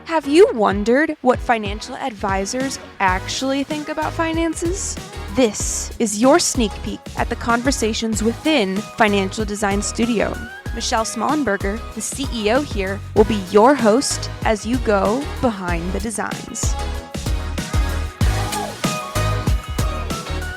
Have you wondered what financial advisors actually think about finances? This is your sneak peek at the conversations within Financial Design Studio. Michelle Smollenberger, the CEO here, will be your host as you go behind the designs.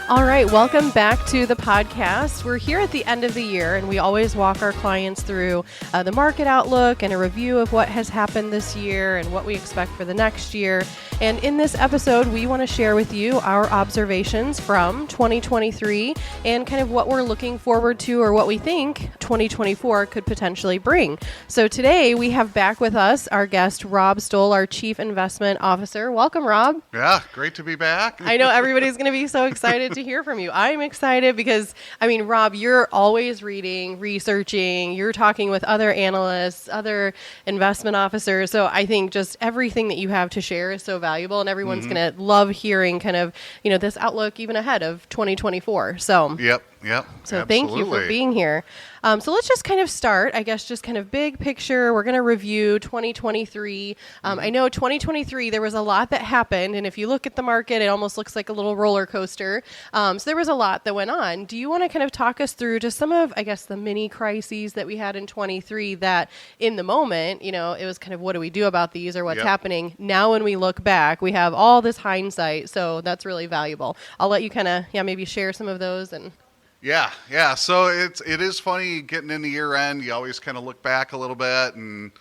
All right, welcome back to the podcast. We're here at the end of the year, and we always walk our clients through the market outlook and a review of what has happened this year and what we expect for the next year. And in this episode, we want to share with you our observations from 2023 and kind of what we're looking forward to or what we think 2024 could potentially bring. So today we have back with us our guest, Rob Stoll, our Chief Investment Officer. Welcome, Rob. Yeah, great to be back. I know everybody's going to be so excited to hear from you. I'm excited because, Rob, you're always reading, researching, you're talking with other analysts, other investment officers. So I think just everything that you have to share is so valuable, and everyone's going to love hearing kind of, this outlook even ahead of 2024. So Yep. So absolutely. Thank you for being here. So let's just kind of start, I guess, just kind of big picture. We're going to review 2023. I know 2023, there was a lot that happened. And if you look at the market, it almost looks like a little roller coaster. So there was a lot that went on. Do you want to kind of talk us through just some of, I guess, the mini crises that we had in 23 that in the moment, it was kind of what do we do about these or what's happening? Now when we look back, we have all this hindsight. So that's really valuable. I'll let you kind of, maybe share some of those. And Yeah. So it is funny getting into year end. You always kind of look back a little bit and,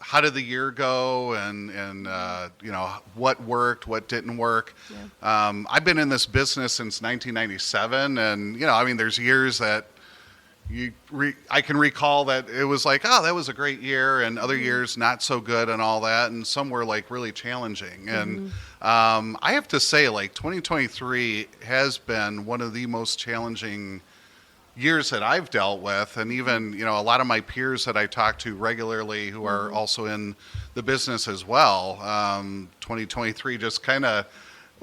how did the year go and what worked, what didn't work. Yeah. I've been in this business since 1997 and, there's years that I can recall that it was like, oh, that was a great year, and other years not so good and all that, and some were like really challenging. And I have to say, like 2023 has been one of the most challenging years that I've dealt with, and even a lot of my peers that I talk to regularly who are also in the business as well. 2023 just kind of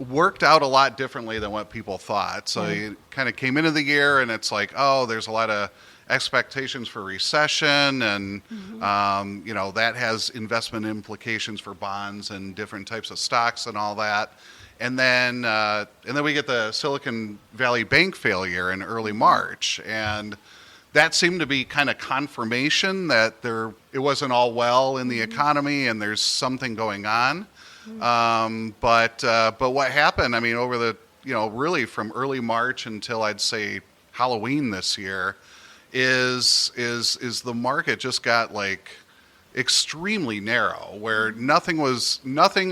worked out a lot differently than what people thought. So you kind of came into the year and it's like, oh, there's a lot of expectations for recession and, that has investment implications for bonds and different types of stocks and all that. And then we get the Silicon Valley Bank failure in early March. And that seemed to be kind of confirmation that it wasn't all well in the economy and there's something going on. But what happened, over the, really from early March until I'd say Halloween this year is the market just got like extremely narrow, where nothing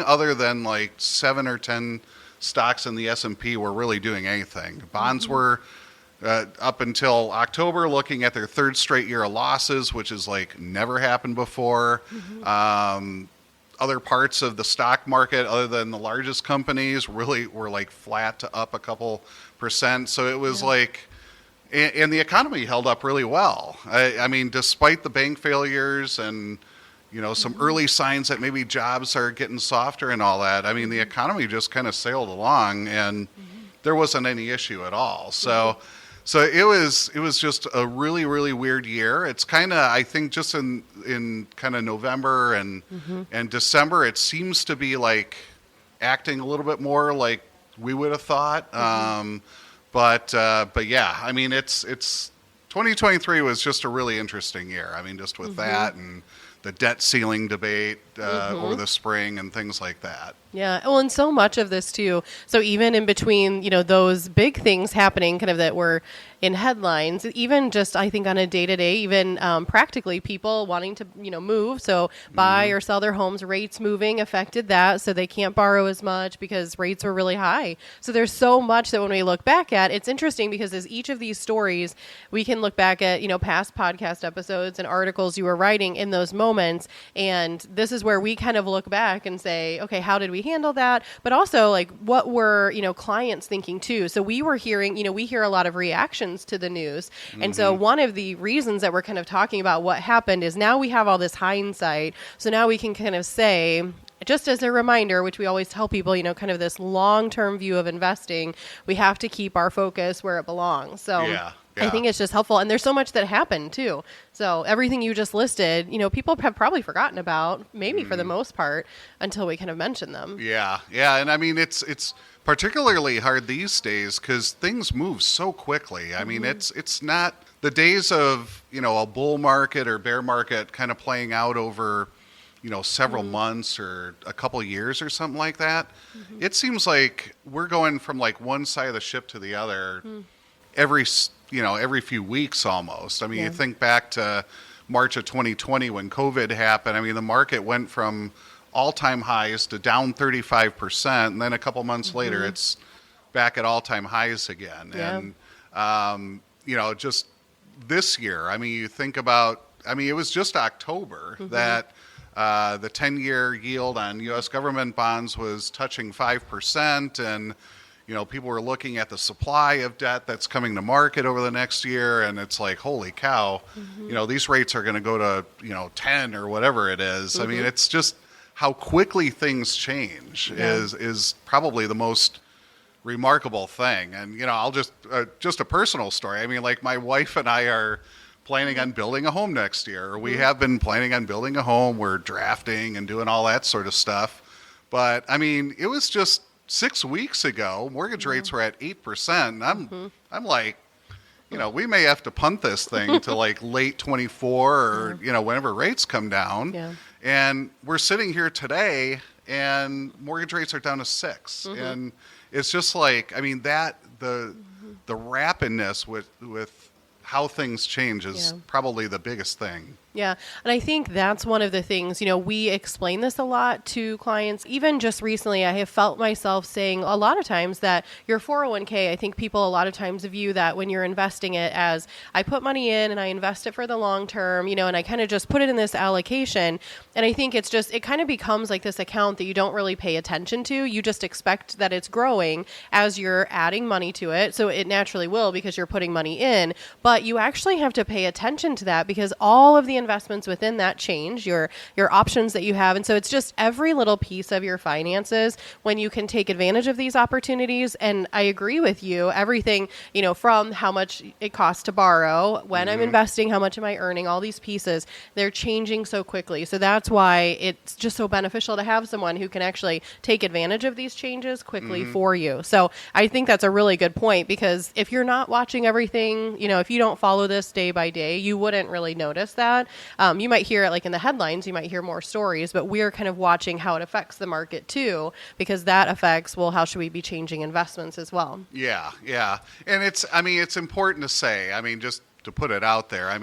other than like 7 or 10 stocks in the S&P were really doing anything. Bonds were up until October looking at their third straight year of losses, which is like never happened before. Other parts of the stock market, other than the largest companies, really were like flat to up a couple percent. So it was like, and the economy held up really well. Despite the bank failures and, some early signs that maybe jobs are getting softer and all that, the economy just kind of sailed along and there wasn't any issue at all. So it was just a really, really weird year. It's kind of, I think, just in kind of November and December, it seems to be like acting a little bit more like we would have thought. But yeah, it's 2023 was just a really interesting year. Just with that and the debt ceiling debate over the spring and things like that. Yeah. Well, and so much of this too. So even in between, those big things happening kind of that were in headlines, even just, I think on a day-to-day, even practically people wanting to, move. So buy or sell their homes, rates moving affected that. So they can't borrow as much because rates were really high. So there's so much that when we look back at, it's interesting because as each of these stories, we can look back at, past podcast episodes and articles you were writing in those moments. And this is where we kind of look back and say, okay, how did we handle that? But also like what were, clients thinking too? So we were hearing, we hear a lot of reactions to the news. And so one of the reasons that we're kind of talking about what happened is now we have all this hindsight. So now we can kind of say, just as a reminder, which we always tell people, kind of this long-term view of investing, we have to keep our focus where it belongs. So yeah. I think it's just helpful. And there's so much that happened too. So everything you just listed, people have probably forgotten about, maybe for the most part, until we kind of mention them. Yeah. And I mean, it's particularly hard these days because things move so quickly. I mean, it's not the days of, a bull market or bear market kind of playing out over, several months or a couple years or something like that. It seems like we're going from like one side of the ship to the other every few weeks almost. I mean, you think back to March of 2020 when COVID happened. I mean, the market went from all-time highs to down 35%, and then a couple months later, it's back at all-time highs again. Yeah. And just this year, I mean, you think about, it was just October that the 10-year yield on U.S. government bonds was touching 5%, and people were looking at the supply of debt that's coming to market over the next year, and it's like, holy cow, these rates are going to go to 10 or whatever it is. I mean, it's just how quickly things change is probably the most remarkable thing. And I'll just a personal story. I mean, like my wife and I are planning on building a home next year. We have been planning on building a home. We're drafting and doing all that sort of stuff. But I mean, it was just 6 weeks ago, mortgage rates were at 8%. And I'm like, we may have to punt this thing to like late 24 or, whenever rates come down. Yeah. And we're sitting here today and mortgage rates are down to 6. And it's just like, I mean, that the rapidness with how things change is probably the biggest thing. Yeah. And I think that's one of the things, we explain this a lot to clients. Even just recently, I have felt myself saying a lot of times that your 401k, I think people a lot of times view that when you're investing it as I put money in and I invest it for the long term, and I kind of just put it in this allocation. And I think it's just, it kind of becomes like this account that you don't really pay attention to. You just expect that it's growing as you're adding money to it. So it naturally will because you're putting money in. But you actually have to pay attention to that because all of the investments within that change, your options that you have. And so it's just every little piece of your finances when you can take advantage of these opportunities. And I agree with you, everything, from how much it costs to borrow, when I'm investing, how much am I earning, all these pieces, they're changing so quickly. So that's why it's just so beneficial to have someone who can actually take advantage of these changes quickly for you. So I think that's a really good point because if you're not watching everything, if you don't follow this day by day, you wouldn't really notice that. You might hear it like in the headlines, you might hear more stories, but we're kind of watching how it affects the market too, because that affects, well, how should we be changing investments as well? Yeah. And it's important to say, just to put it out there,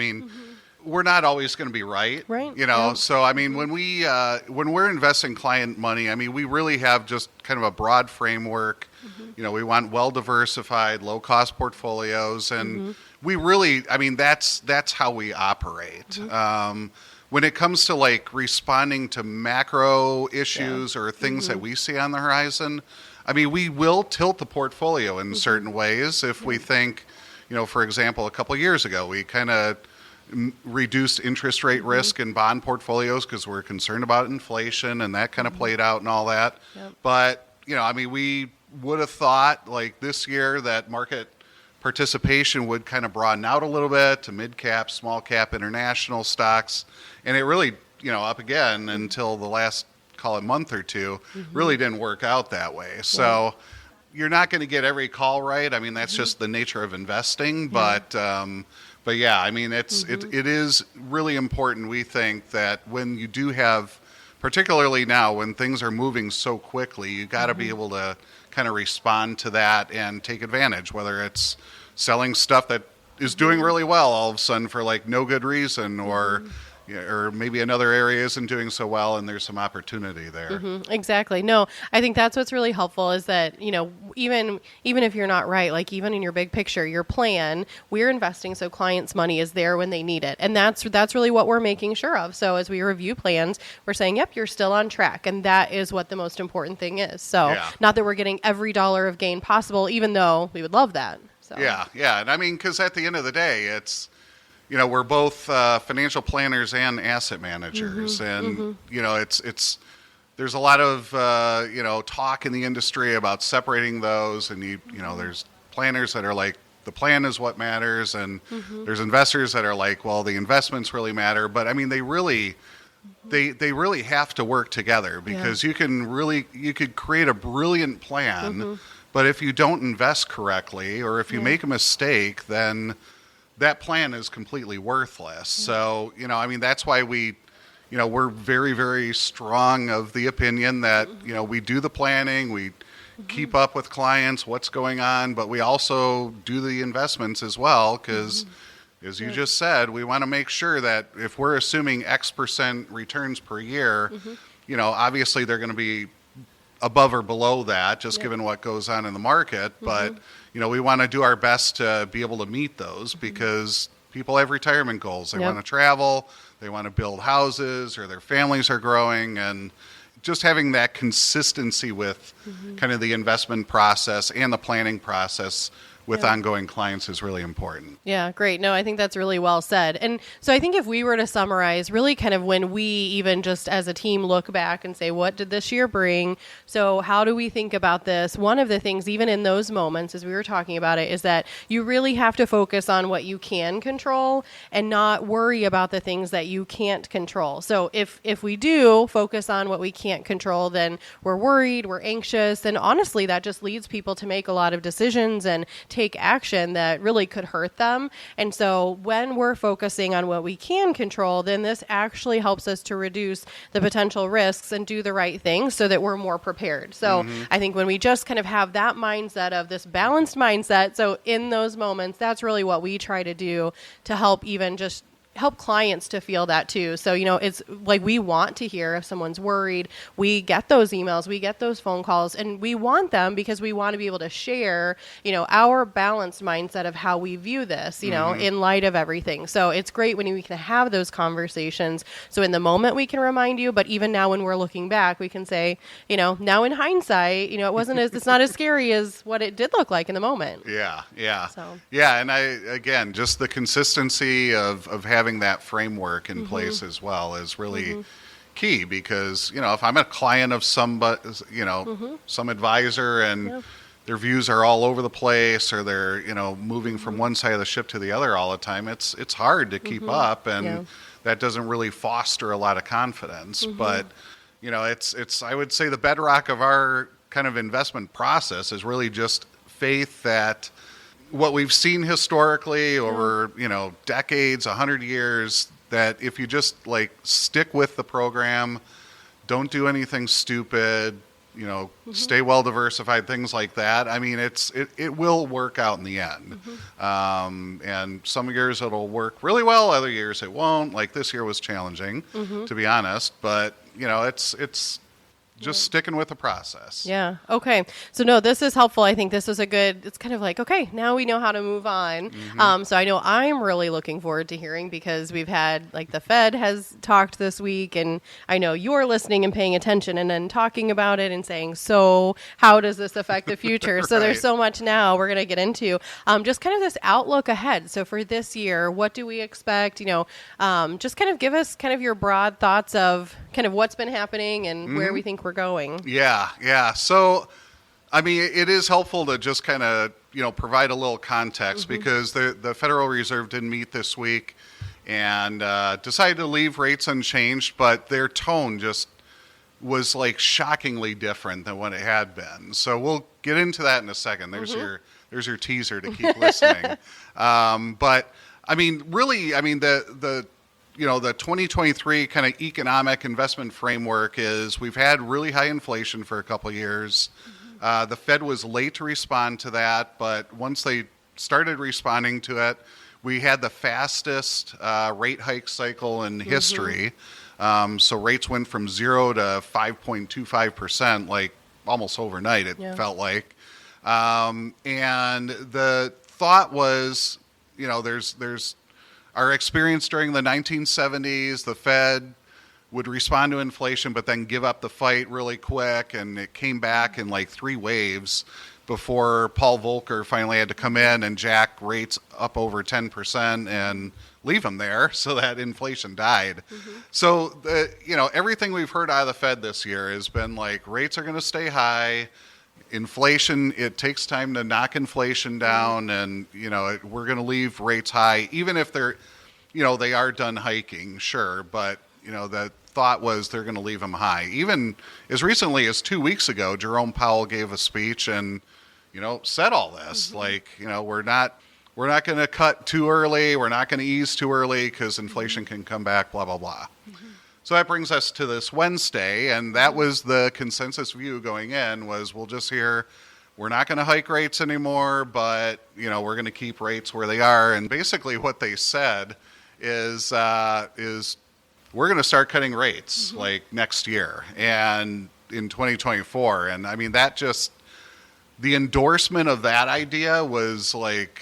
we're not always going to be right. So, when we're investing client money, we really have just kind of a broad framework. We want well-diversified, low-cost portfolios, and we really, that's how we operate. When it comes to like responding to macro issues or things that we see on the horizon, we will tilt the portfolio in certain ways if we think, for example, a couple of years ago, we kind of reduced interest rate risk in bond portfolios because we're concerned about inflation, and that kind of played out and all that. But, we would have thought like this year that market participation would kind of broaden out a little bit to mid-cap, small-cap international stocks. And it really, up again until the last, call it month or two, really didn't work out that way. So you're not going to get every call right. That's just the nature of investing. But yeah, it is really important, we think, that when you do have, particularly now when things are moving so quickly, you got to be able to kind of respond to that and take advantage, whether it's selling stuff that is doing really well all of a sudden for like no good reason, or maybe another area isn't doing so well and there's some opportunity there. Exactly. No, I think that's what's really helpful is that, even if you're not right, like even in your big picture, your plan, we're investing so clients' money is there when they need it. And that's really what we're making sure of. So as we review plans, we're saying, yep, you're still on track. And that is what the most important thing is. So not that we're getting every dollar of gain possible, even though we would love that. So. Yeah. And because at the end of the day, it's, we're both financial planners and asset managers, and it's there's a lot of talk in the industry about separating those, and there's planners that are like the plan is what matters, and there's investors that are like, well, the investments really matter. But I mean, they really have to work together, because you could create a brilliant plan, but if you don't invest correctly, or if you make a mistake, then that plan is completely worthless. So, I mean, that's why we're very, very strong of the opinion that, we do the planning, we keep up with clients, what's going on, but we also do the investments as well, because as you just said, we want to make sure that if we're assuming X% returns per year, obviously they're going to be above or below that, just given what goes on in the market. But, we want to do our best to be able to meet those, because people have retirement goals. They want to travel, they want to build houses, or their families are growing, and just having that consistency with kind of the investment process and the planning process with ongoing clients is really important. Yeah, great. No, I think that's really well said. And so I think if we were to summarize really kind of when we even just as a team look back and say, what did this year bring? So how do we think about this? One of the things, even in those moments, as we were talking about it, is that you really have to focus on what you can control and not worry about the things that you can't control. So if we do focus on what we can't control, then we're worried, we're anxious, and honestly, that just leads people to make a lot of decisions and take action that really could hurt them. And so when we're focusing on what we can control, then this actually helps us to reduce the potential risks and do the right thing so that we're more prepared. So I think when we just kind of have that mindset of this balanced mindset, so in those moments, that's really what we try to do to help even just help clients to feel that too. So, it's like we want to hear if someone's worried. We get those emails, we get those phone calls, and we want them because we want to be able to share, our balanced mindset of how we view this, in light of everything. So it's great when we can have those conversations. So in the moment we can remind you, but even now when we're looking back, we can say, now in hindsight, it's not as scary as what it did look like in the moment. Yeah. So. Yeah. And again, just the consistency of having that framework in place as well is really key, because if I'm a client of somebody, some advisor, and their views are all over the place, or they're moving from one side of the ship to the other all the time, it's hard to keep up, and that doesn't really foster a lot of confidence. But it's I would say the bedrock of our kind of investment process is really just faith that what we've seen historically over, decades, 100 years, that if you just stick with the program, don't do anything stupid, stay well diversified, things like that. I mean, it will work out in the end. And some years it'll work really well, other years it won't. Like this year was challenging, to be honest, but it's just sticking with the process. Yeah. Okay. So no, this is helpful. I think this is it's kind of like, okay, now we know how to move on. So I know I'm really looking forward to hearing, because we've had the Fed has talked this week, and I know you're listening and paying attention and then talking about it and saying, so how does this affect the future? So there's so much now we're going to get into, just kind of this outlook ahead. So for this year, what do we expect? Just kind of give us kind of your broad thoughts of kind of what's been happening and where we think we're going. Yeah. So, I mean, it is helpful to just kind of, provide a little context, because the Federal Reserve didn't meet this week and decided to leave rates unchanged, but their tone just was shockingly different than what it had been. So we'll get into that in a second. There's your teaser to keep listening. But I mean, really, the 2023 kind of economic investment framework is we've had really high inflation for a couple of years. The Fed was late to respond to that, but once they started responding to it, we had the fastest rate hike cycle in history. So rates went from 0 to 5.25%, almost overnight, it felt like. And the thought was, there's our experience during the 1970s, the Fed would respond to inflation, but then give up the fight really quick, and it came back in 3 waves before Paul Volcker finally had to come in and jack rates up over 10% and leave them there so that inflation died. So, everything we've heard out of the Fed this year has been rates are going to stay high. inflation, it takes time to knock inflation down, and we're going to leave rates high, even if they're, they are done hiking, sure, but the thought was they're going to leave them high. Even as recently as 2 weeks ago, Jerome Powell gave a speech and said all this, we're not going to cut too early, we're not going to ease too early because inflation can come back, blah blah blah. So that brings us to this Wednesday, and that was the consensus view going in, was we'll just hear we're not going to hike rates anymore, but we're going to keep rates where they are. And basically what they said is we're going to start cutting rates like next year and in 2024. And I mean, that just, the endorsement of that idea was like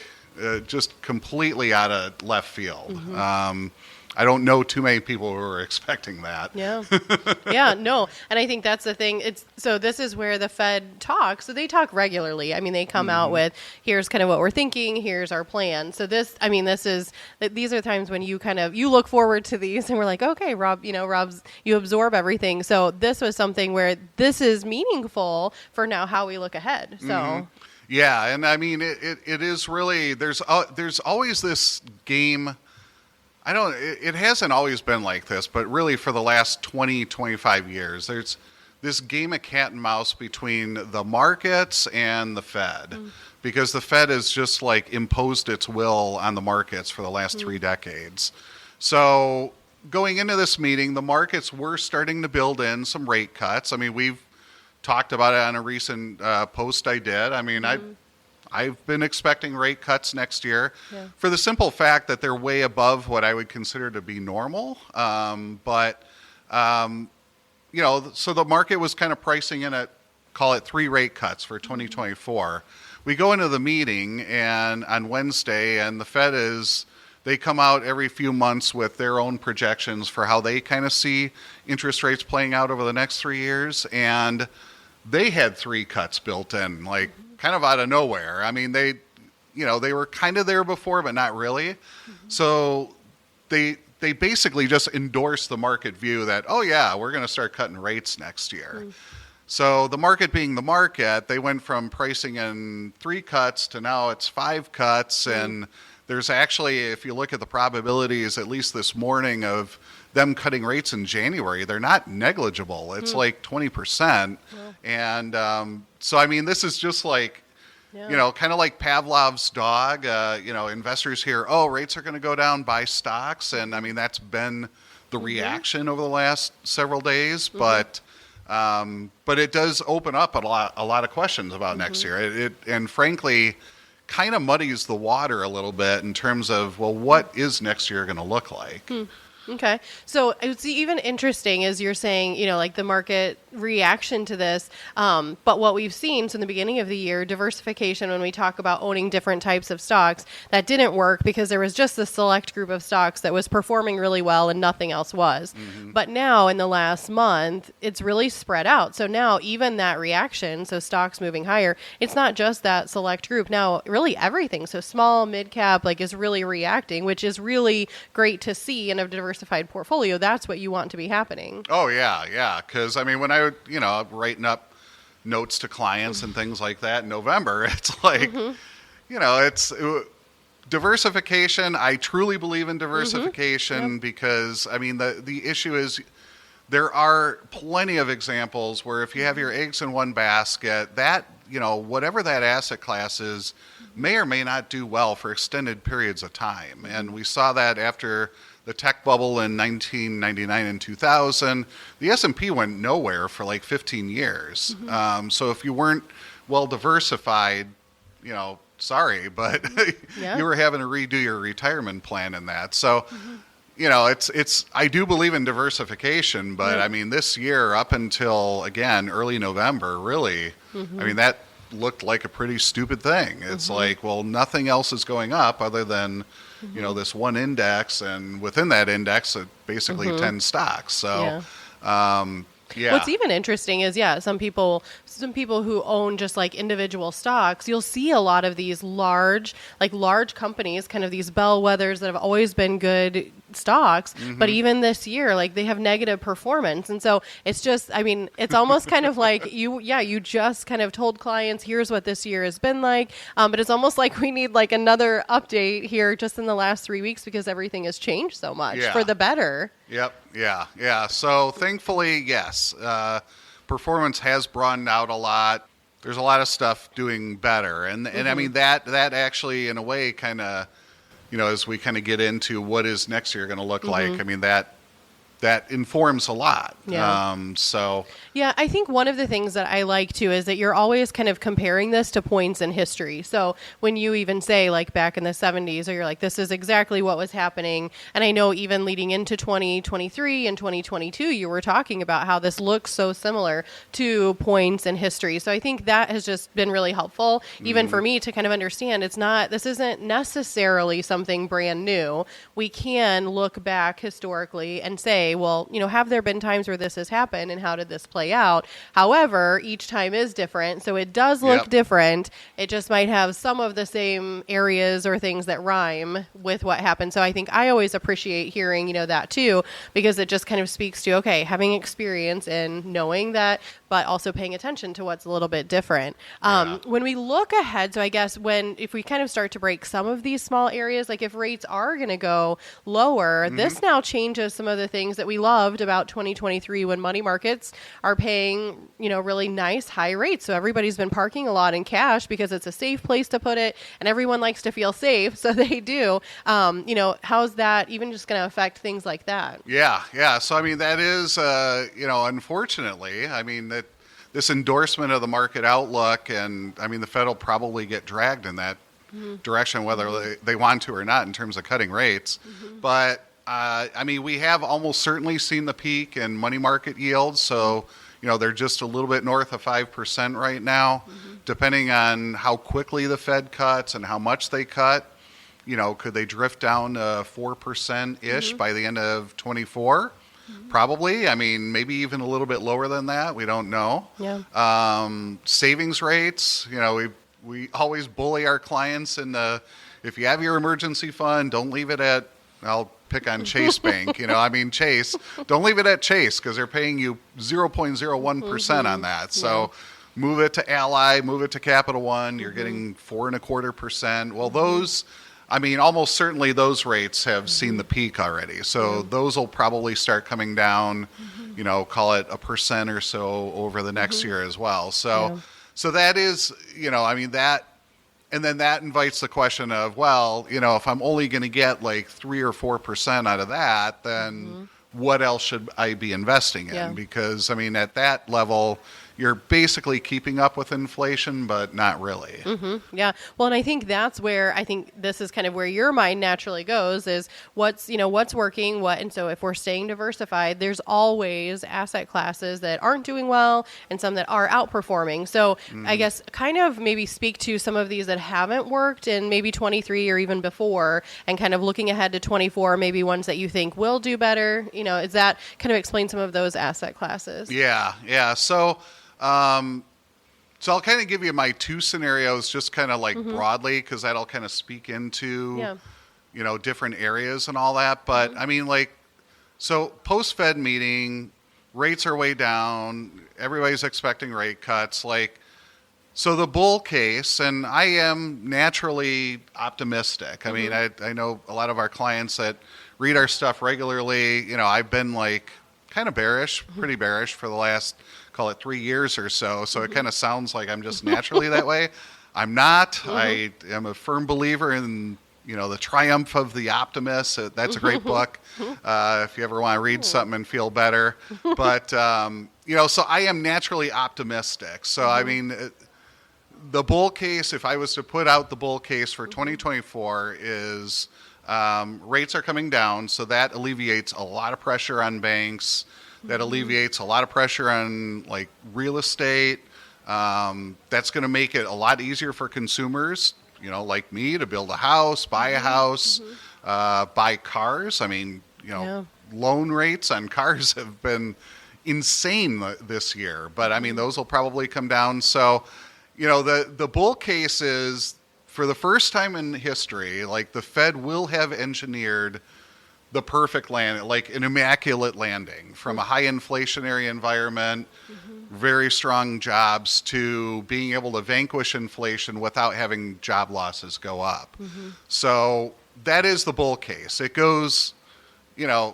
just completely out of left field. I don't know too many people who are expecting that. Yeah. Yeah, no. And I think that's the thing. So this is where the Fed talks. So they talk regularly. I mean, they come out with, here's kind of what we're thinking, here's our plan. So these are times when you look forward to these and we're like, okay, Rob, you absorb everything. So this was something where this is meaningful for now how we look ahead. So yeah, and I mean, it is really, there's always this game. It hasn't always been like this, but really for the last 20, 25 years, there's this game of cat and mouse between the markets and the Fed, because the Fed has just like imposed its will on the markets for the last 3 decades. So going into this meeting, the markets were starting to build in some rate cuts. I mean, we've talked about it on a recent post I did. I mean, I've been expecting rate cuts next year for the simple fact that they're way above what I would consider to be normal. So the market was kind of pricing in at, call it 3 rate cuts for 2024. We go into the meeting and on Wednesday, and the Fed they come out every few months with their own projections for how they kind of see interest rates playing out over the next 3 years. And they had 3 cuts built in, like, kind of out of nowhere. I mean, they were kind of there before, but not really. So they basically just endorsed the market view that, oh yeah, we're going to start cutting rates next year. So the market being the market, they went from pricing in 3 cuts to now it's 5 cuts. And there's actually, if you look at the probabilities, at least this morning, of them cutting rates in January, they're not negligible. It's like 20%. And so, I mean, this is just like, kind of like Pavlov's dog. Investors hear, oh, rates are going to go down, buy stocks. And I mean, that's been the reaction over the last several days. But it does open up a lot of questions about next year. And frankly, kind of muddies the water a little bit in terms of, well, what is next year going to look like? Okay. So it's even interesting, as you're saying, like the market reaction to this. But what we've seen, so in the beginning of the year, diversification, when we talk about owning different types of stocks, that didn't work because there was just a select group of stocks that was performing really well and nothing else was. But now in the last month, it's really spread out. So now even that reaction, so stocks moving higher, it's not just that select group. Now really everything, so small, mid cap, is really reacting, which is really great to see in a diversified portfolio. That's what you want to be happening. Oh yeah. Because I mean, when I would, writing up notes to clients and things like that in November, it's like, it's diversification. I truly believe in diversification because I mean, the issue is there are plenty of examples where if you have your eggs in one basket, that, whatever that asset class is may or may not do well for extended periods of time. And we saw that after the tech bubble in 1999 and 2000, the S&P went nowhere for like 15 years. So if you weren't well diversified, sorry, but you were having to redo your retirement plan in that. So, it's I do believe in diversification, but I mean, this year up until, again, early November, really, I mean, that looked like a pretty stupid thing. It's like, well, nothing else is going up other than this one index, and within that index, basically 10 stocks. So, What's even interesting is, some people who own just like individual stocks, you'll see a lot of these large companies, kind of these bellwethers that have always been good stocks, but even this year, like they have negative performance. And so it's just, I mean, it's almost kind of like you just kind of told clients, here's what this year has been like. But it's almost like we need like another update here just in the last 3 weeks because everything has changed so much for the better. Yep. Yeah. So thankfully, yes, performance has broadened out a lot. There's a lot of stuff doing better. And I mean, that actually, in a way, kind of, as we kind of get into what is next year going to look like, I mean, that informs a lot. Yeah. Yeah, I think one of the things that I like too is that you're always kind of comparing this to points in history. So when you even say like back in the 70s, or you're like, this is exactly what was happening. And I know even leading into 2023 and 2022, you were talking about how this looks so similar to points in history. So I think that has just been really helpful, even for me to kind of understand this isn't necessarily something brand new. We can look back historically and say, well, have there been times where this has happened and how did this play out? However, each time is different. So it does look different. It just might have some of the same areas or things that rhyme with what happened. So I think I always appreciate hearing, that too, because it just kind of speaks to, okay, having experience in knowing that, but also paying attention to what's a little bit different. When we look ahead, so I guess if we kind of start to break some of these small areas, like if rates are going to go lower, this now changes some of the things that we loved about 2023 when money markets are paying, really nice high rates. So everybody's been parking a lot in cash because it's a safe place to put it and everyone likes to feel safe. So they do. How's that even just going to affect things like that? Yeah. So, I mean, that is, unfortunately, I mean, that this endorsement of the market outlook, and I mean, the Fed will probably get dragged in that direction, whether they want to or not, in terms of cutting rates. But I mean, we have almost certainly seen the peak in money market yields. So, they're just a little bit north of 5% right now. Depending on how quickly the Fed cuts and how much they cut, could they drift down to 4%-ish by the end of 24? Probably. I mean, maybe even a little bit lower than that. We don't know. Yeah. Savings rates, we always bully our clients if you have your emergency fund, don't leave it at, I'll pick on Chase Bank, Chase, don't leave it at Chase because they're paying you 0.01% on that. So move it to Ally, move it to Capital One, you're getting 4.25%. Well, those, I mean, almost certainly those rates have seen the peak already. So those will probably start coming down, call it 1% or so over the next year as well. So that is, I mean, that, and then that invites the question of, well, if I'm only going to get like 3 or 4% out of that, then what else should I be investing in? Yeah. Because, I mean, at that level, you're basically keeping up with inflation, but not really. Yeah. Well, and I think that's where this is kind of where your mind naturally goes is what's working, and so if we're staying diversified, there's always asset classes that aren't doing well and some that are outperforming. So I guess kind of maybe speak to some of these that haven't worked in maybe 23 or even before and kind of looking ahead to 24, maybe ones that you think will do better. Is that kind of explain some of those asset classes? Yeah. So I'll kind of give you my two scenarios just kind of like broadly because that'll kind of speak into, different areas and all that. But I mean, like, so post-Fed meeting, rates are way down. Everybody's expecting rate cuts. So the bull case, and I am naturally optimistic. I mean, I know a lot of our clients that read our stuff regularly. I've been like kind of bearish, pretty bearish for the last, call it 3 years or so. So it kind of sounds like I'm just naturally that way. I'm not. I am a firm believer in, the triumph of the optimist. That's a great book if you ever want to read something and feel better. But, so I am naturally optimistic. So, I mean, the bull case, if I was to put out the bull case for 2024 is rates are coming down. So that alleviates a lot of pressure on banks. That alleviates a lot of pressure on like real estate. That's going to make it a lot easier for consumers, like me, to build a house, buy a house, buy cars. I mean, loan rates on cars have been insane this year, but I mean, those will probably come down. So, the bull case is for the first time in history, like the Fed will have engineered the perfect land, like an immaculate landing from a high inflationary environment, very strong jobs, to being able to vanquish inflation without having job losses go up. So that is the bull case. It goes,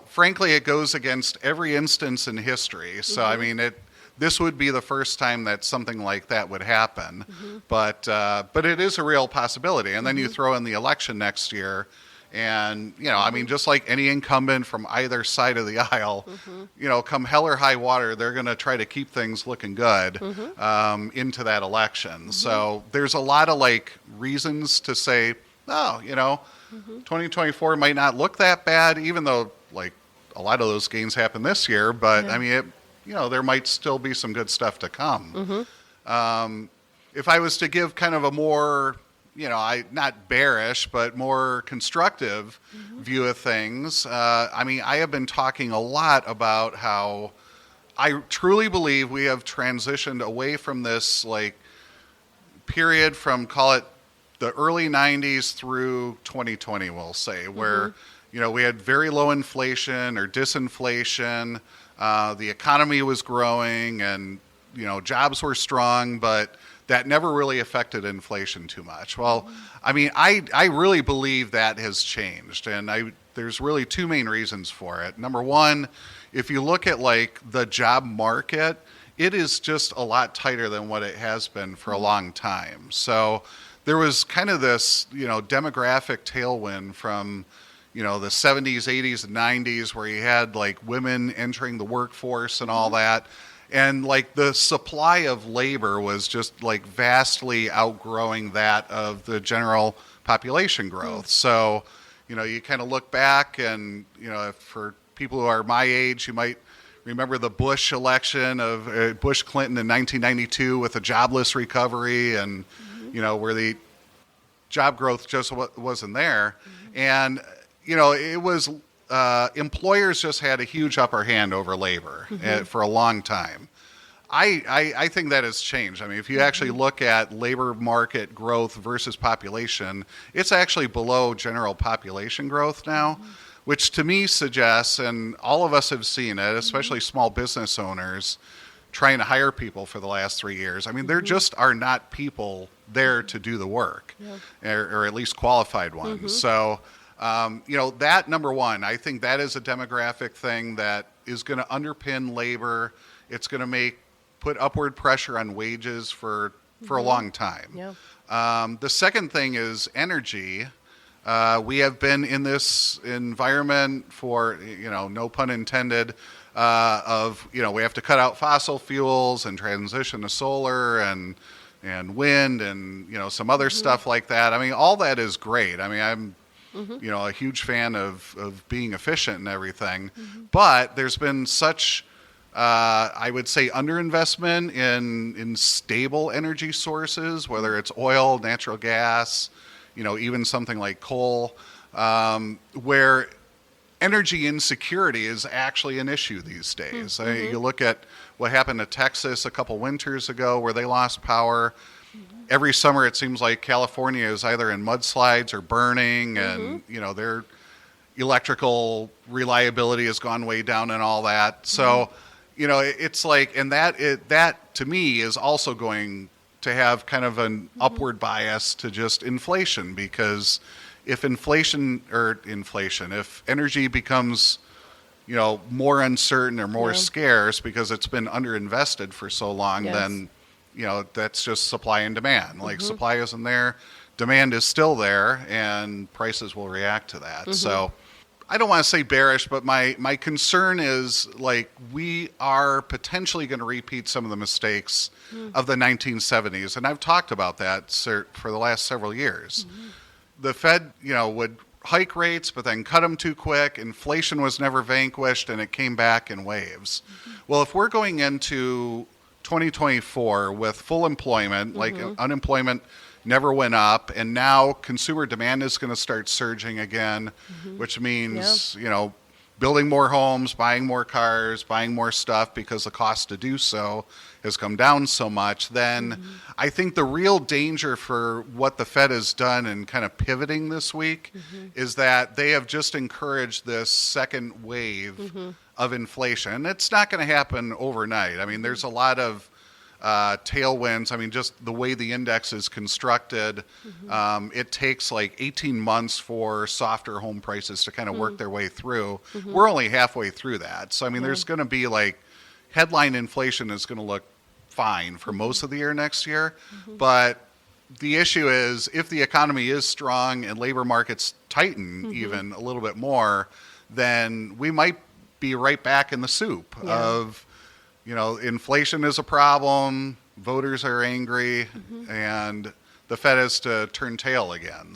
frankly, it goes against every instance in history. So, I mean, this would be the first time that something like that would happen. But it is a real possibility. And then you throw in the election next year. And, I mean, just like any incumbent from either side of the aisle, come hell or high water, they're going to try to keep things looking good into that election. So there's a lot of reasons to say, 2024 might not look that bad, even though a lot of those gains happen this year. But I mean, there might still be some good stuff to come. If I was to give kind of a more not bearish, but more constructive view of things. I mean, I have been talking a lot about how I truly believe we have transitioned away from this period from, call it, the early 90s through 2020, we'll say, where, we had very low inflation or disinflation. The economy was growing and, jobs were strong, but that never really affected inflation too much. Well, I mean, I really believe that has changed, and there's really two main reasons for it. Number one, if you look at the job market, it is just a lot tighter than what it has been for a long time. So there was kind of this, demographic tailwind from, the 70s, 80s, and 90s, where you had women entering the workforce and all that. And the supply of labor was just vastly outgrowing that of the general population growth. So, you kind of look back and, for people who are my age, you might remember the Bush election of Bush Clinton in 1992 with the jobless recovery and, where the job growth just wasn't there. And, it was employers just had a huge upper hand over labor for a long time. I think that has changed. I mean, if you actually look at labor market growth versus population, it's actually below general population growth now, which to me suggests, and all of us have seen it, especially small business owners trying to hire people for the last 3 years. I mean, there just are not people there to do the work, or at least qualified ones. So, that number one, I think that is a demographic thing that is going to underpin labor. It's going to put upward pressure on wages for a long time. The second thing is energy. We have been in this environment for, no pun intended, we have to cut out fossil fuels and transition to solar and wind and, some other stuff like that. I mean, all that is great. I mean, I'm a huge fan of being efficient and everything. But there's been such, I would say, underinvestment in stable energy sources, whether it's oil, natural gas, even something like coal, where energy insecurity is actually an issue these days. You look at what happened to Texas a couple winters ago where they lost power. Every summer it seems like California is either in mudslides or burning, and their electrical reliability has gone way down and all that. So, it's and that to me is also going to have kind of an upward bias to just inflation, because if if energy becomes more uncertain or more scarce because it's been underinvested for so long, then that's just supply and demand. Supply isn't there, demand is still there, and prices will react to that. So I don't want to say bearish, but my concern is we are potentially going to repeat some of the mistakes of the 1970s. And I've talked about that for the last several years. The Fed, would hike rates, but then cut them too quick. Inflation was never vanquished, and it came back in waves. Well, if we're going into 2024 with full employment, unemployment never went up, and now consumer demand is going to start surging again, which means building more homes, buying more cars, buying more stuff because the cost to do so has come down so much, then I think the real danger for what the Fed has done in kind of pivoting this week is that they have just encouraged this second wave of inflation. And it's not going to happen overnight. I mean, there's a lot of tailwinds. I mean, just the way the index is constructed, it takes like 18 months for softer home prices to kind of work their way through. We're only halfway through that. So, I mean, there's going to be like headline inflation is going to look fine for most of the year next year. But the issue is if the economy is strong and labor markets tighten even a little bit more, then we might be right back in the soup of, you know, inflation is a problem, voters are angry, and the Fed has to turn tail again.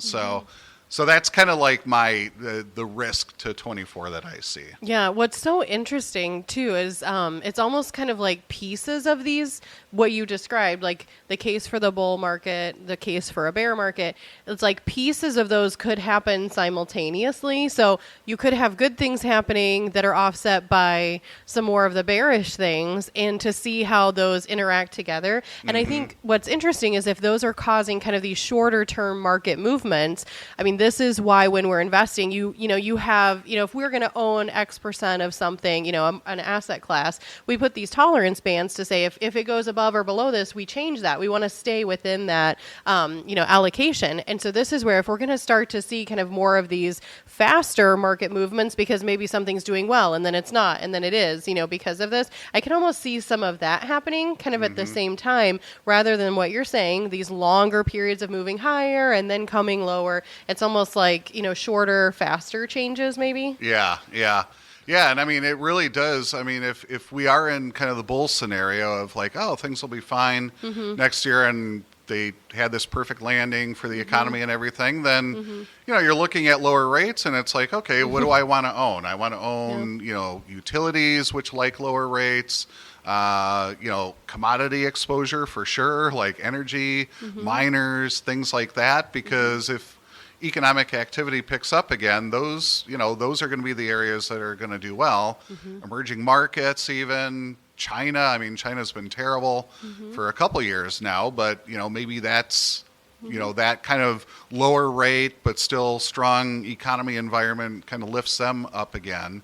So that's kind of like the risk to 24 that I see. Yeah, what's so interesting too is it's almost kind of like pieces of these, what you described, like the case for the bull market, the case for a bear market. It's like pieces of those could happen simultaneously. So you could have good things happening that are offset by some more of the bearish things, and to see how those interact together. And I think what's interesting is if those are causing kind of these shorter term market movements, I mean, this is why when we're investing, you have, if we're going to own X percent of something, an asset class, we put these tolerance bands to say if it goes above or below this, we change that. We want to stay within that, allocation. And so this is where if we're going to start to see kind of more of these faster market movements because maybe something's doing well and then it's not and then it is, because of this, I can almost see some of that happening kind of at the same time rather than what you're saying, these longer periods of moving higher and then coming lower. It's almost like, shorter, faster changes maybe. Yeah. And I mean, it really does. I mean, if we are in kind of the bull scenario of like, oh, things will be fine next year and they had this perfect landing for the economy and everything, then, you're looking at lower rates and it's like, okay, what do I want to own? I want to own, utilities, which like lower rates, commodity exposure for sure, like energy, miners, things like that, because if economic activity picks up again, those are going to be the areas that are going to do well. Emerging markets, even China. I mean, China's been terrible for a couple years now, but maybe that's that kind of lower rate but still strong economy environment kind of lifts them up again.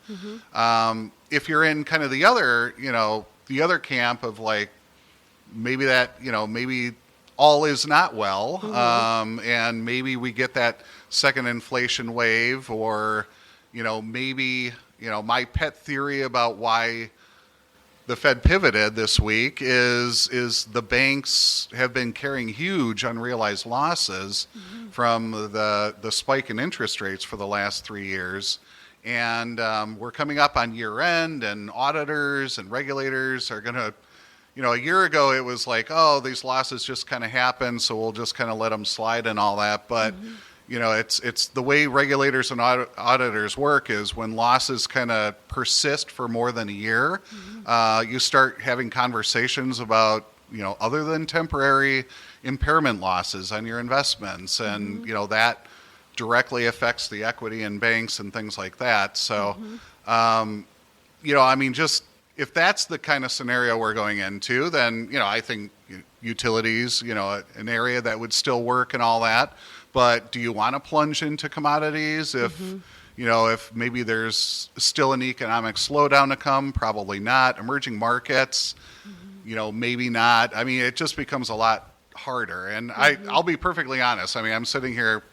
If you're in kind of the other camp of like maybe that maybe all is not well, and maybe we get that second inflation wave, or maybe my pet theory about why the Fed pivoted this week is the banks have been carrying huge unrealized losses from the spike in interest rates for the last 3 years. And we're coming up on year end, and auditors and regulators are going to, a year ago it was like, oh, these losses just kind of happen, so we'll just kind of let them slide and all that. But it's the way regulators and auditors work is when losses kind of persist for more than a year, you start having conversations about, other than temporary impairment losses on your investments. And, that directly affects the equity in banks and things like that. So, I mean, just if that's the kind of scenario we're going into, then, I think utilities, an area that would still work and all that. But do you want to plunge into commodities if, if maybe there's still an economic slowdown to come? Probably not. Emerging markets, maybe not. I mean, it just becomes a lot harder. And I'll be perfectly honest. I mean, I'm sitting here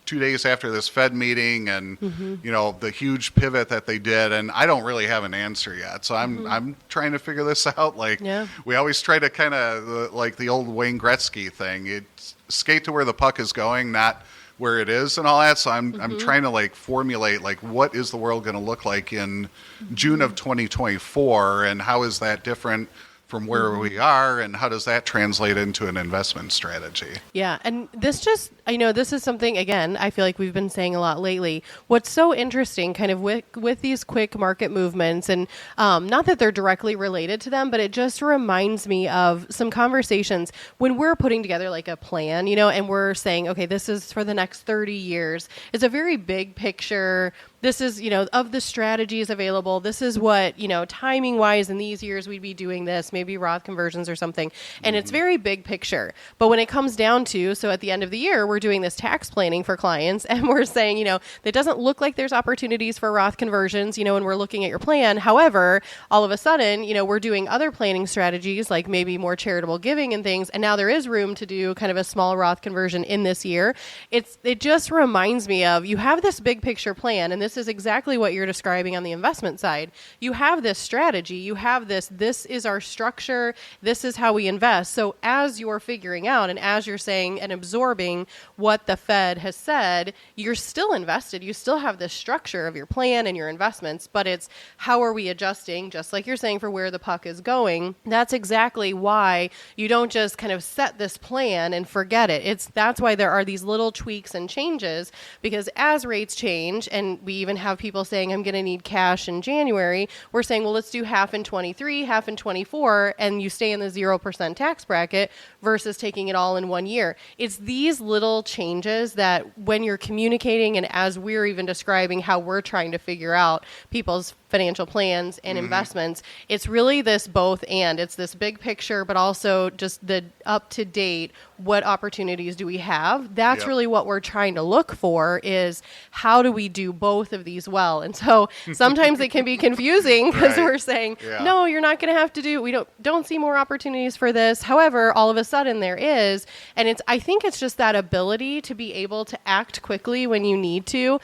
2 days after this Fed meeting and, the huge pivot that they did, and I don't really have an answer yet. So I'm trying to figure this out. Like, we always try to kind of, like the old Wayne Gretzky thing, it's skate to where the puck is going, not where it is and all that. So I'm trying to like formulate like what is the world going to look like in June of 2024, and how is that different from where we are, and how does that translate into an investment strategy? Yeah, and this just I know this is something, again, I feel like we've been saying a lot lately. What's so interesting kind of with these quick market movements, and not that they're directly related to them, but it just reminds me of some conversations when we're putting together like a plan, and we're saying, okay, this is for the next 30 years. It's a very big picture. This is, of the strategies available. This is what, timing wise in these years we'd be doing this, maybe Roth conversions or something. And it's very big picture. But when it comes down to, so at the end of the year, we're doing this tax planning for clients and we're saying, it doesn't look like there's opportunities for Roth conversions, and we're looking at your plan. However, all of a sudden, we're doing other planning strategies like maybe more charitable giving and things. And now there is room to do kind of a small Roth conversion in this year. It just reminds me of, you have this big picture plan, and this is exactly what you're describing on the investment side. You have this strategy, you have this is our structure, this is how we invest. So as you're figuring out and as you're saying and absorbing what the Fed has said, you're still invested. You still have this structure of your plan and your investments, but it's how are we adjusting, just like you're saying, for where the puck is going. That's exactly why you don't just kind of set this plan and forget it. That's why there are these little tweaks and changes, because as rates change, and we even have people saying, I'm going to need cash in January, we're saying, well, let's do half in 23, half in 24, and you stay in the 0% tax bracket versus taking it all in 1 year. It's these little changes that when you're communicating, and as we're even describing how we're trying to figure out people's financial plans and investments, it's really this both and. It's this big picture, but also just the up-to-date, what opportunities do we have? That's really what we're trying to look for, is how do we do both of these well? And so sometimes it can be confusing because we're saying, no, you're not going to have to do, we don't see more opportunities for this. However, all of a sudden there is, and I think it's just that ability to be able to act quickly when you need to,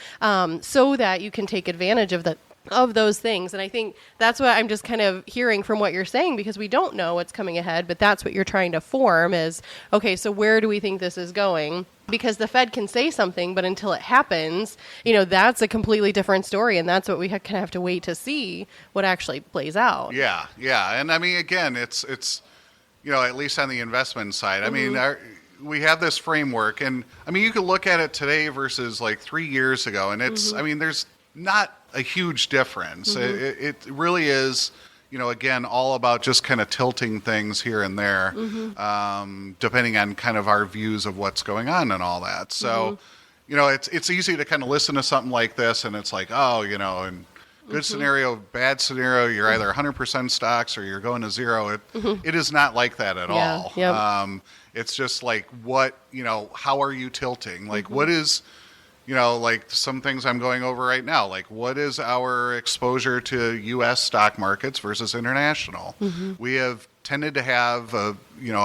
so that you can take advantage of those things. And I think that's what I'm just kind of hearing from what you're saying, because we don't know what's coming ahead, but that's what you're trying to form is, okay, so where do we think this is going? Because the Fed can say something, but until it happens, that's a completely different story. And that's what we kind of have to wait to see what actually plays out. Yeah. Yeah. And I mean, again, it's at least on the investment side, I mean, we have this framework, and I mean, you can look at it today versus like 3 years ago, and it's, I mean, there's not a huge difference. It really is, again, all about just kind of tilting things here and there, depending on kind of our views of what's going on and all that. So, it's easy to kind of listen to something like this, and it's like, oh, and good scenario, bad scenario, you're either 100% stocks or you're going to zero. It is not like that at all. Yep. It's just like, what, how are you tilting? Like, what is, like some things I'm going over right now, like what is our exposure to U.S. stock markets versus international? We have tended to have a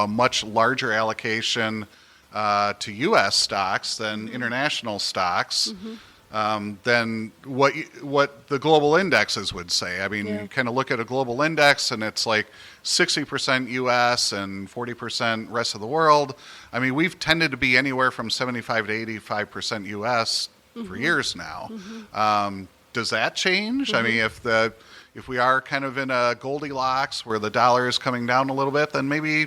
much larger allocation to U.S. stocks than international stocks. Than what the global indexes would say. I mean, you kind of look at a global index and it's like 60% U.S. and 40% rest of the world. I mean, we've tended to be anywhere from 75 to 85% U.S. for years now. Does that change? I mean, if we are kind of in a Goldilocks where the dollar is coming down a little bit, then maybe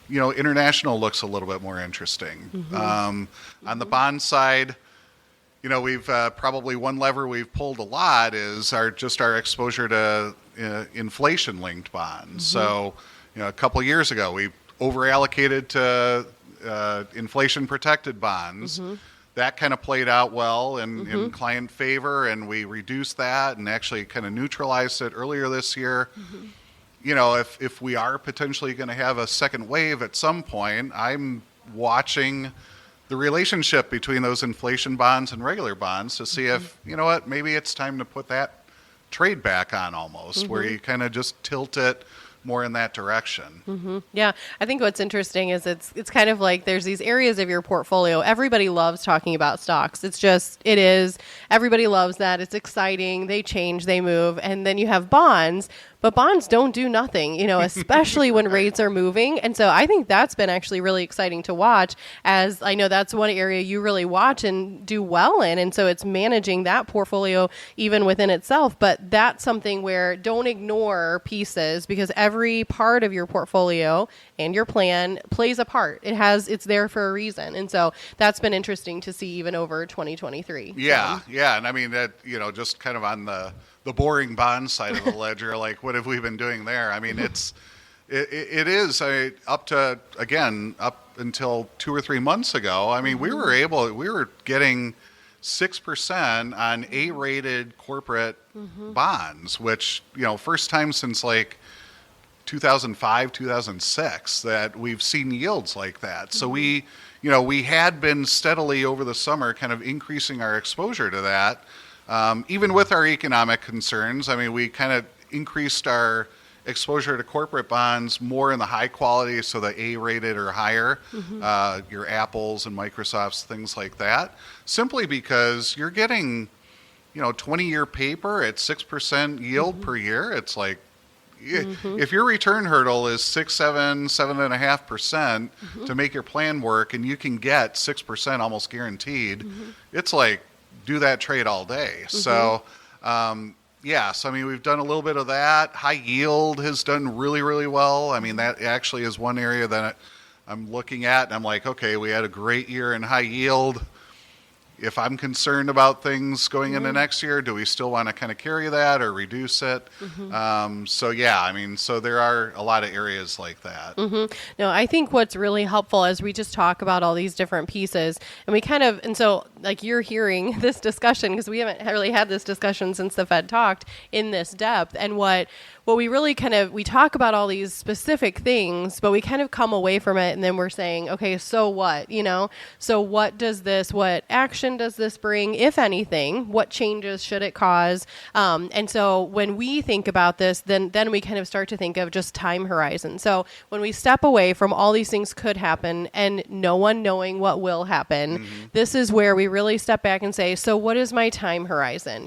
international looks a little bit more interesting. On the bond side, we've probably one lever we've pulled a lot is our exposure to inflation-linked bonds. So, a couple of years ago, we over-allocated to inflation-protected bonds. That kind of played out well in client favor, and we reduced that and actually kind of neutralized it earlier this year. If we are potentially going to have a second wave at some point, I'm watching the relationship between those inflation bonds and regular bonds to see if, maybe it's time to put that trade back on almost, where you kind of just tilt it more in that direction. Yeah. I think what's interesting is it's kind of like there's these areas of your portfolio. Everybody loves talking about stocks. It is. Everybody loves that. It's exciting. They change, they move. And then you have bonds. but bonds don't do nothing, especially when rates are moving. And so I think that's been actually really exciting to watch, as I know that's one area you really watch and do well in. And so it's managing that portfolio even within itself. But that's something where don't ignore pieces, because every part of your portfolio and your plan plays a part. It's there for a reason. And so that's been interesting to see even over 2023. Yeah. Yeah. And I mean that, just kind of on the boring bond side of the ledger, like what have we been doing there? I mean, it is up until 2 or 3 months ago. I mean, we were getting 6% on A-rated corporate bonds, which, first time since like 2005, 2006 that we've seen yields like that. So we had been steadily over the summer kind of increasing our exposure to that. Even with our economic concerns, I mean, we kind of increased our exposure to corporate bonds more in the high quality, so the A-rated or higher, your Apples and Microsofts, things like that, simply because you're getting, 20-year paper at 6% yield per year. It's like, if your return hurdle is 6, 7, 7.5% to make your plan work, and you can get 6% almost guaranteed, it's like, do that trade all day. So, so I mean, we've done a little bit of that. High yield has done really, really well. I mean, that actually is one area that I'm looking at, and I'm like, okay, we had a great year in high yield. If I'm concerned about things going into next year, do we still want to kind of carry that or reduce it? So there are a lot of areas like that. No, I think what's really helpful as we just talk about all these different pieces, and so like you're hearing this discussion, because we haven't really had this discussion since the Fed talked in this depth, and what we really we talk about all these specific things, but we kind of come away from it and then we're saying, okay, so what, so what action does this bring, if anything? What changes should it cause? And so when we think about this, then we kind of start to think of just time horizon. So when we step away from all these things could happen and no one knowing what will happen, this is where we really step back and say, so what is my time horizon?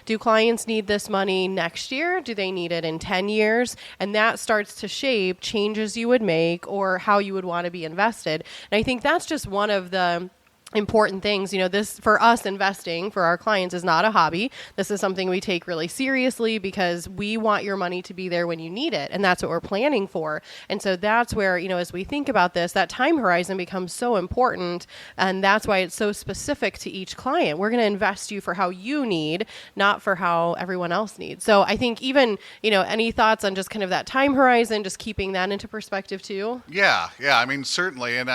Do clients need this money next year? Do they need it in 10 years? And that starts to shape changes you would make or how you would want to be invested. And I think that's just one of the important things. This for us, investing for our clients is not a hobby. This is something we take really seriously, because we want your money to be there when you need it. And that's what we're planning for. And so that's where, as we think about this, that time horizon becomes so important. And that's why it's so specific to each client. We're going to invest you for how you need, not for how everyone else needs. So I think even, any thoughts on just kind of that time horizon, just keeping that into perspective too? Yeah. I mean, certainly. And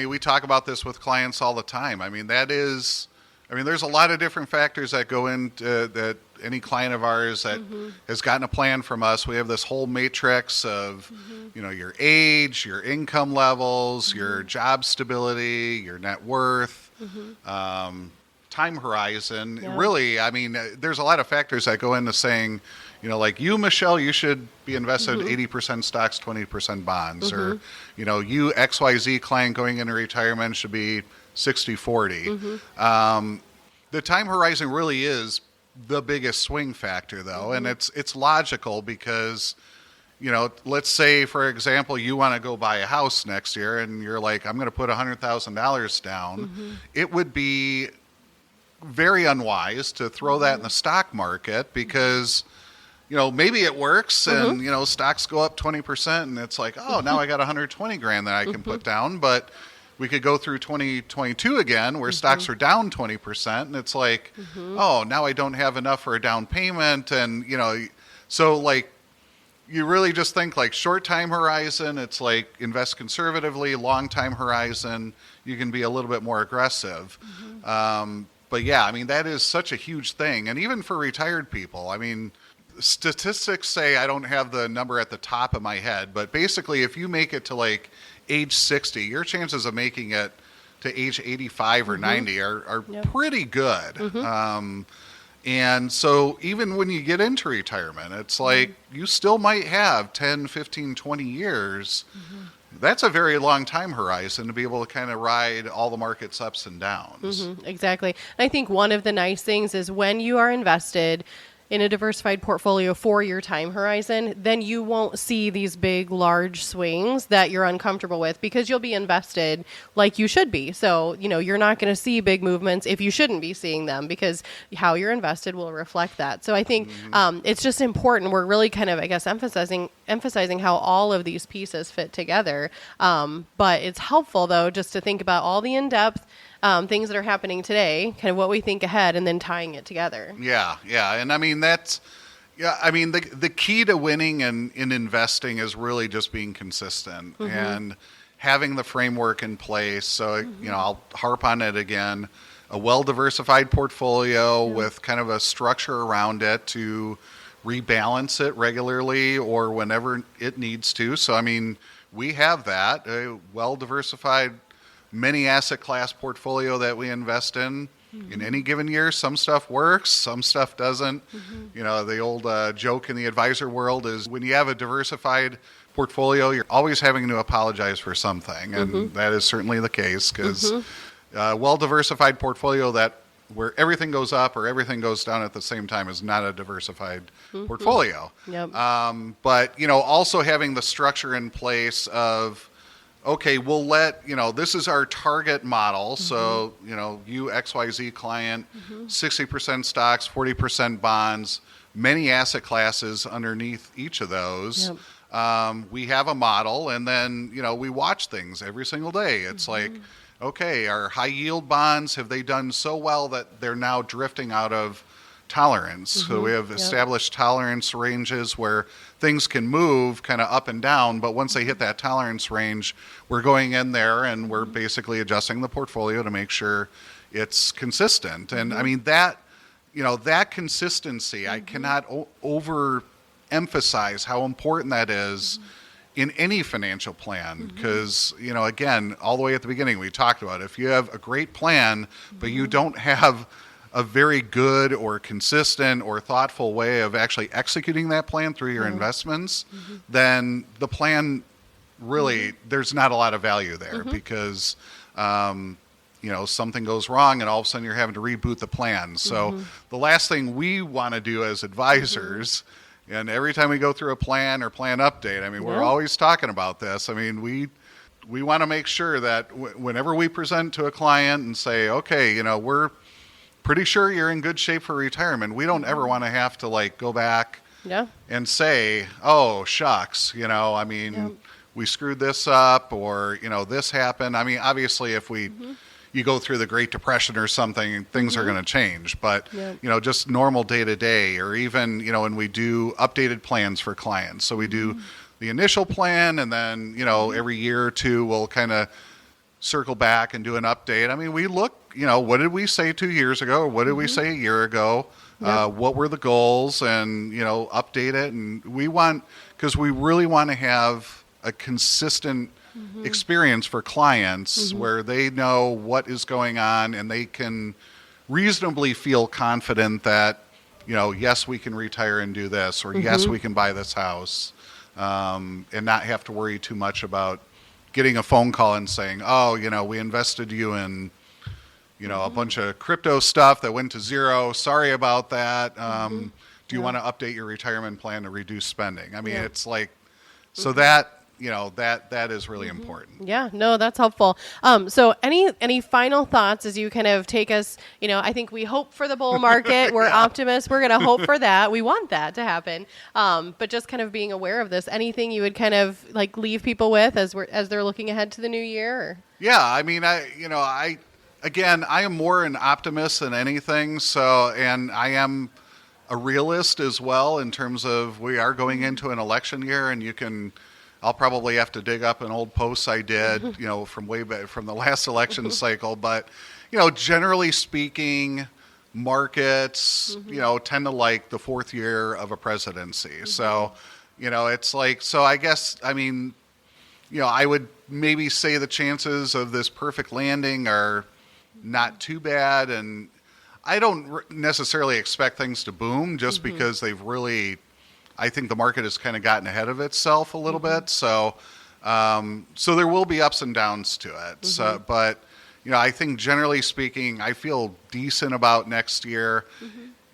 we talk about this with clients all the time. I mean, there's a lot of different factors that go into that. Any client of ours that has gotten a plan from us, we have this whole matrix of, your age, your income levels, your job stability, your net worth, time horizon. Yeah. Really, I mean, there's a lot of factors that go into saying, like you, Michelle, you should be invested 80% stocks, 20% bonds, or, you XYZ client going into retirement should be 60-40. The time horizon really is the biggest swing factor, though, and it's logical because, let's say, for example, you want to go buy a house next year, and you're like, I'm going to put $100,000 down. It would be very unwise to throw that in the stock market because maybe it works and, stocks go up 20% and it's like, oh, now I got 120 grand that I can put down. But we could go through 2022 again where stocks are down 20% and it's like, oh, now I don't have enough for a down payment. And, so like, you really just think like short time horizon, it's like invest conservatively. Long time horizon, you can be a little bit more aggressive. But yeah, I mean, that is such a huge thing. And even for retired people, I mean, statistics say, I don't have the number at the top of my head, but basically if you make it to like age 60, your chances of making it to age 85 or 90 are pretty good. And so even when you get into retirement, it's like you still might have 10, 15, 20 years. That's a very long time horizon to be able to kind of ride all the market's ups and downs. Exactly. And I think one of the nice things is when you are invested, in a diversified portfolio for your time horizon, then you won't see these big, large swings that you're uncomfortable with because you'll be invested like you should be. So, you're not going to see big movements if you shouldn't be seeing them because how you're invested will reflect that. So I think it's just important. We're really kind of, I guess, emphasizing how all of these pieces fit together. But it's helpful, though, just to think about all the in-depth things that are happening today, kind of what we think ahead, and then tying it together. Yeah. And I mean, the key to winning in investing is really just being consistent and having the framework in place. So, I'll harp on it again. A well-diversified portfolio with kind of a structure around it to rebalance it regularly or whenever it needs to. So, I mean, we have that, a well-diversified many asset class portfolio that we invest in. In any given year, some stuff works, some stuff doesn't. The old joke in the advisor world is when you have a diversified portfolio, you're always having to apologize for something. And that is certainly the case because well-diversified portfolio where everything goes up or everything goes down at the same time is not a diversified portfolio. Yep. But, also having the structure in place of, okay, we'll let, this is our target model. So, you XYZ client, 60% stocks, 40% bonds, many asset classes underneath each of those. Yep. We have a model and then, we watch things every single day. It's like, okay, our high yield bonds, have they done so well that they're now drifting out of tolerance? So we have established tolerance ranges where things can move kind of up and down, but once they hit that tolerance range, we're going in there and we're basically adjusting the portfolio to make sure it's consistent. And I mean, that consistency, I cannot overemphasize how important that is in any financial plan, because, again, all the way at the beginning, we talked about if you have a great plan, but you don't have a very good or consistent or thoughtful way of actually executing that plan through your investments, then the plan really, there's not a lot of value there because, something goes wrong and all of a sudden you're having to reboot the plan. So the last thing we want to do as advisors, and every time we go through a plan or plan update, I mean, we're always talking about this. I mean, we want to make sure that whenever we present to a client and say, okay, we're pretty sure you're in good shape for retirement, we don't ever want to have to go back and say, oh, shucks, we screwed this up or, this happened. I mean, obviously if you go through the Great Depression or something, things are going to change. But, just normal day to day, or even, when we do updated plans for clients. So we do the initial plan and then, every year or two, we'll kind of circle back and do an update. I mean, we look, what did we say 2 years ago? Or what did we say a year ago? What were the goals? And, update it. And because we really want to have a consistent experience for clients where they know what is going on and they can reasonably feel confident that, yes, we can retire and do this, or yes, we can buy this house, and not have to worry too much about getting a phone call and saying, oh, we invested you in, a bunch of crypto stuff that went to zero. Sorry about that. Do you want to update your retirement plan to reduce spending? I mean, it's like, so that, that is really important. Yeah, no, that's helpful. So any final thoughts as you kind of take us, I think we hope for the bull market. We're optimists. We're going to hope for that. We want that to happen. But just kind of being aware of this, anything you would kind of leave people with as they're looking ahead to the new year? Or? Yeah, I mean, I am more an optimist than anything. So, and I am a realist as well in terms of we are going into an election year, and I'll probably have to dig up an old post I did, from way back from the last election cycle. But, generally speaking, markets, tend to like the fourth year of a presidency. So, it's like, so I guess, I mean, I would maybe say the chances of this perfect landing are not too bad. And I don't necessarily expect things to boom just because they've really, I think the market has kind of gotten ahead of itself a little bit. So, so there will be ups and downs to it. So, but, I think generally speaking, I feel decent about next year.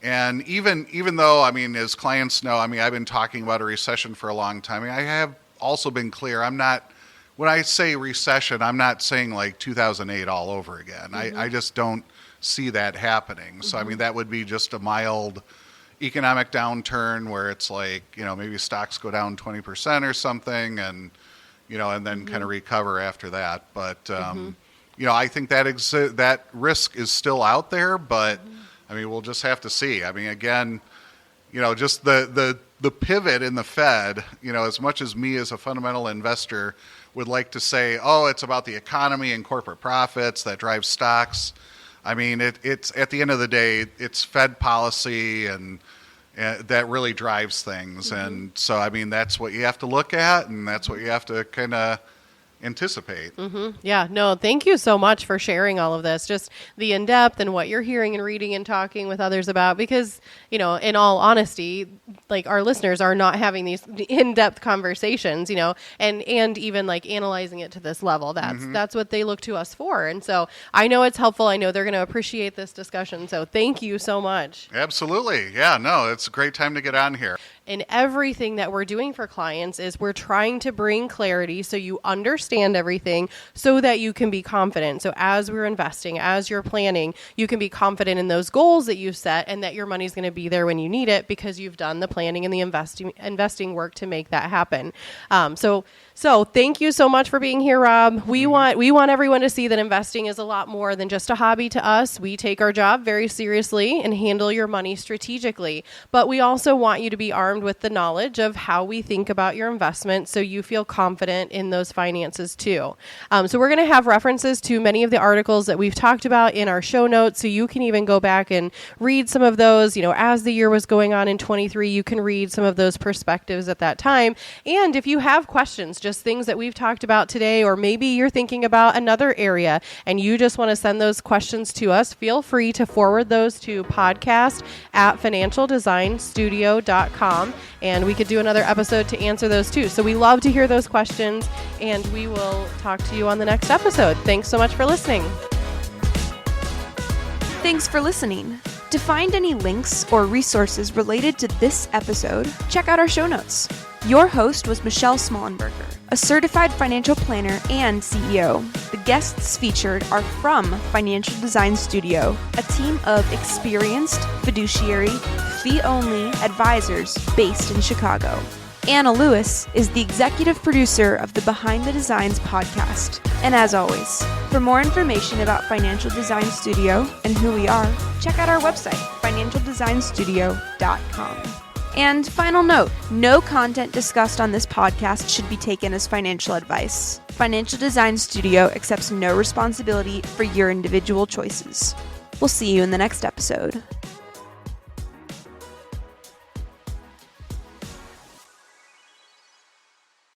And even though, I mean, as clients know, I mean, I've been talking about a recession for a long time. I mean, I have also been clear. When I say recession, I'm not saying like 2008 all over again. I just don't see that happening. So, I mean, that would be just a mild economic downturn where it's like, maybe stocks go down 20% or something and then kind of recover after that. But, I think that risk is still out there, but I mean, we'll just have to see. I mean, again, just the pivot in the Fed, as much as me as a fundamental investor would like to say, oh, it's about the economy and corporate profits that drive stocks. I mean, it's at the end of the day, it's Fed policy and that really drives things. And so, I mean, that's what you have to look at, and that's what you have to kind of anticipate. Yeah, no, thank you so much for sharing all of this, just the in-depth and what you're hearing and reading and talking with others about, because, in all honesty, like our listeners are not having these in-depth conversations, and even like analyzing it to this level. That's what they look to us for. And so I know it's helpful. I know they're going to appreciate this discussion. So thank you so much. Absolutely. Yeah, no, it's a great time to get on here. And everything that we're doing for clients is we're trying to bring clarity so you understand everything so that you can be confident. So as we're investing, as you're planning, you can be confident in those goals that you've set and that your money's going to be there when you need it because you've done the planning and the investing work to make that happen. So thank you so much for being here, Rob. We want everyone to see that investing is a lot more than just a hobby to us. We take our job very seriously and handle your money strategically. But we also want you to be armed with the knowledge of how we think about your investment so you feel confident in those finances too. So we're going to have references to many of the articles that we've talked about in our show notes, so you can even go back and read some of those. As the year was going on in 23, you can read some of those perspectives at that time. And if you have questions, just things that we've talked about today, or maybe you're thinking about another area and you just want to send those questions to us, feel free to forward those to podcast@financialdesignstudio.com, and we could do another episode to answer those too. So we love to hear those questions, and we will talk to you on the next episode. Thanks so much for listening. Thanks for listening. To find any links or resources related to this episode, check out our show notes. Your host was Michelle Smallenberger, a certified financial planner and CEO. The guests featured are from Financial Design Studio, a team of experienced, fiduciary, fee-only advisors based in Chicago. Anna Lewis is the executive producer of the Behind the Designs podcast. And as always, for more information about Financial Design Studio and who we are, check out our website, financialdesignstudio.com. And final note, no content discussed on this podcast should be taken as financial advice. Financial Design Studio accepts no responsibility for your individual choices. We'll see you in the next episode.